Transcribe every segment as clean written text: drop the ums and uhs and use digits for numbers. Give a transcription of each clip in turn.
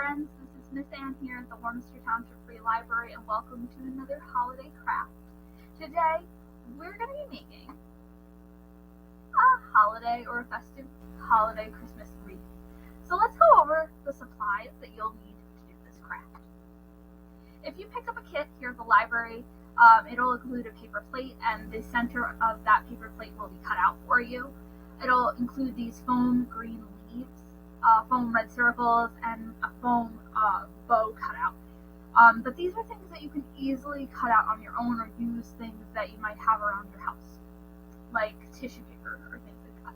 friends, this is Miss Ann here at the Warminster Township Free Library, and welcome to another holiday craft. Today, we're going to be making a holiday or a festive holiday Christmas wreath. So let's go over the supplies that you'll need to do this craft. If you picked up a kit here at the library, it'll include a paper plate, and the center of that paper plate will be cut out for you. It'll include these foam green leaves, foam red circles, and a foam bow cutout. But these are things that you can easily cut out on your own or use things that you might have around your house, like tissue paper or things like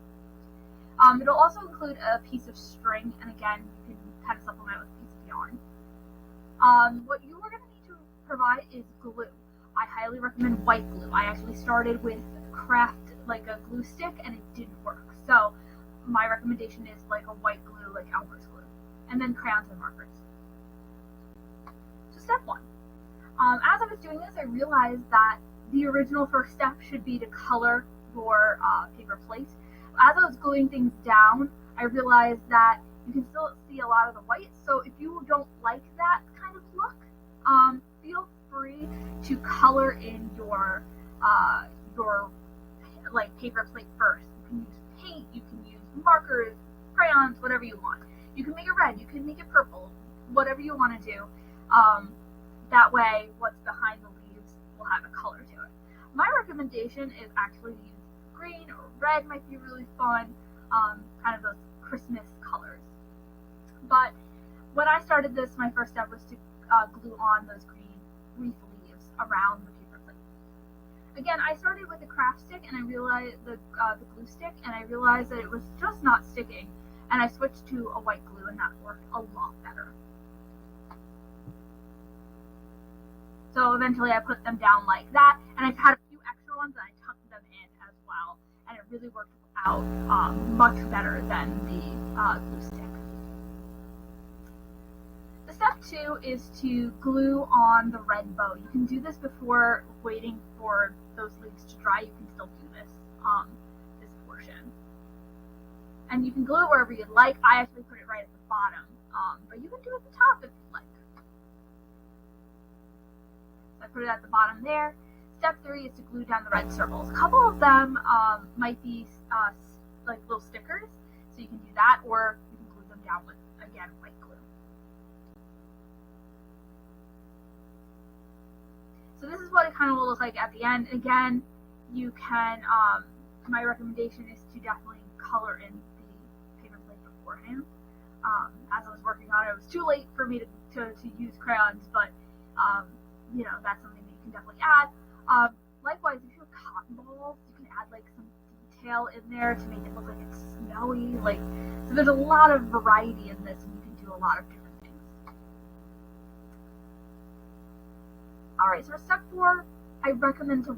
that. It'll also include a piece of string, and again, you can kind of supplement with a piece of yarn. What you are going to need to provide is glue. I highly recommend white glue. I actually started with craft like a glue stick and it didn't work. So my recommendation is like a white glue, like Elmer's glue, and then crayons and markers. So step one. As I was doing this, I realized that the original first step should be to color your paper plate. As I was gluing things down, I realized that you can still see a lot of the white. So if you don't like that kind of look, feel free to color in your like paper plate first. You can use paint, you can use markers, crayons, whatever you want. You can make it red, you can make it purple, whatever you want to do. That way, what's behind the leaves will have a color to it. My recommendation is actually to use green or red, might be really fun, kind of those Christmas colors. But when I started this, my first step was to glue on those green wreath leaves around the paper plate. Again, I started with a craft stick, and I realized the glue stick, and I realized that it was just not sticking, and I switched to a white glue, and that worked a lot better. So eventually, I put them down like that, and I've had a few extra ones, and I tucked them in as well, and it really worked out much better than the glue stick. Step two is to glue on the red bow. You can do this before waiting for those leaves to dry. You can still do this portion. And you can glue it wherever you'd like. I actually put it right at the bottom, but you can do it at the top if you'd like. So I put it at the bottom there. Step three is to glue down the red circles. A couple of them might be like little stickers, so you can do that, or you can glue them down with, again, white glue. So this is what it kind of will look like at the end. Again, you can, my recommendation is to definitely color in the paper plate beforehand. As I was working on it, it was too late for me to use crayons, but, you know, that's something that you can definitely add. Likewise, if you have cotton balls, you can add like some detail in there to make it look like it's snowy. So there's a lot of variety in this, and you can do a lot of different things. Alright, so for step four, I recommend to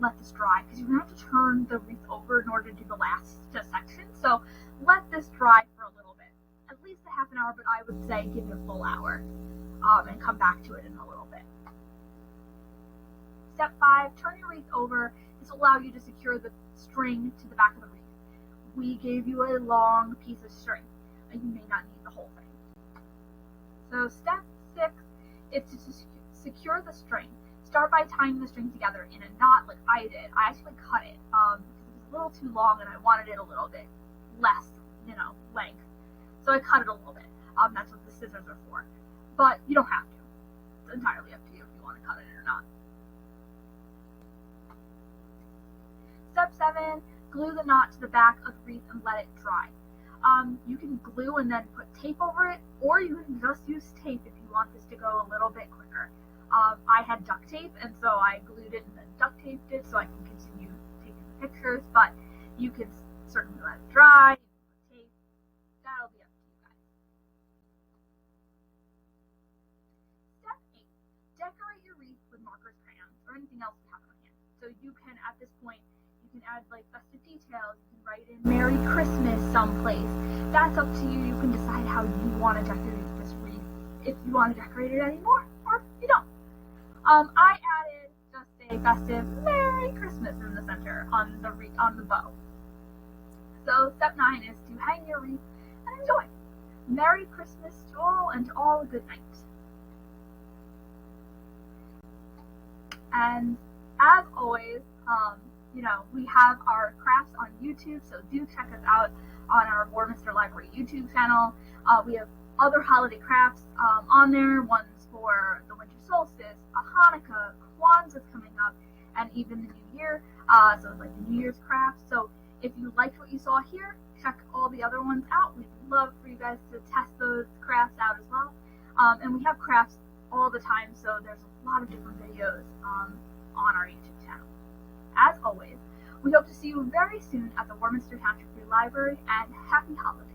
let this dry, because you're going to have to turn the wreath over in order to do the last section. So let this dry for a little bit, at least a half an hour, but I would say give it a full hour, and come back to it in a little bit. Step five, turn your wreath over. This will allow you to secure the string to the back of the wreath. We gave you a long piece of string, and you may not need the whole thing. So step six is to secure the string. Start by tying the string together in a knot like I did. I actually cut it because it was a little too long and I wanted it a little bit less, length. So I cut it a little bit. That's what the scissors are for. But you don't have to. It's entirely up to you if you want to cut it or not. Step seven, glue the knot to the back of the wreath and let it dry. You can glue and then put tape over it, or you can just use tape if you want this to go a little bit quicker. I had duct tape, and so I glued it and then duct taped it so I can continue taking the pictures, but you can certainly let it dry, you can put tape, that'll be up to you guys. Step 8, decorate your wreath with markers, crayons, or anything else you have on hand. So you can, at this point, you can add like festive details, you can write in Merry Christmas someplace. That's up to you. You can decide how you want to decorate this wreath, if you want to decorate it anymore, or if you don't. I added just a festive Merry Christmas in the center on the bow. So step 9 is to hang your wreath and enjoy. Merry Christmas to all, and to all a good night. And as always, we have our crafts on YouTube, so do check us out on our Warminster Library YouTube channel. We have other holiday crafts on there, ones for the winter solstice, Hanukkah, Kwanzaa's coming up, and even the new year, so it's like the New Year's crafts. So if you liked what you saw here, check all the other ones out. We'd love for you guys to test those crafts out as well. And we have crafts all the time, so there's a lot of different videos on our YouTube channel. As always, we hope to see you very soon at the Warminster Township Free Library, and happy holidays!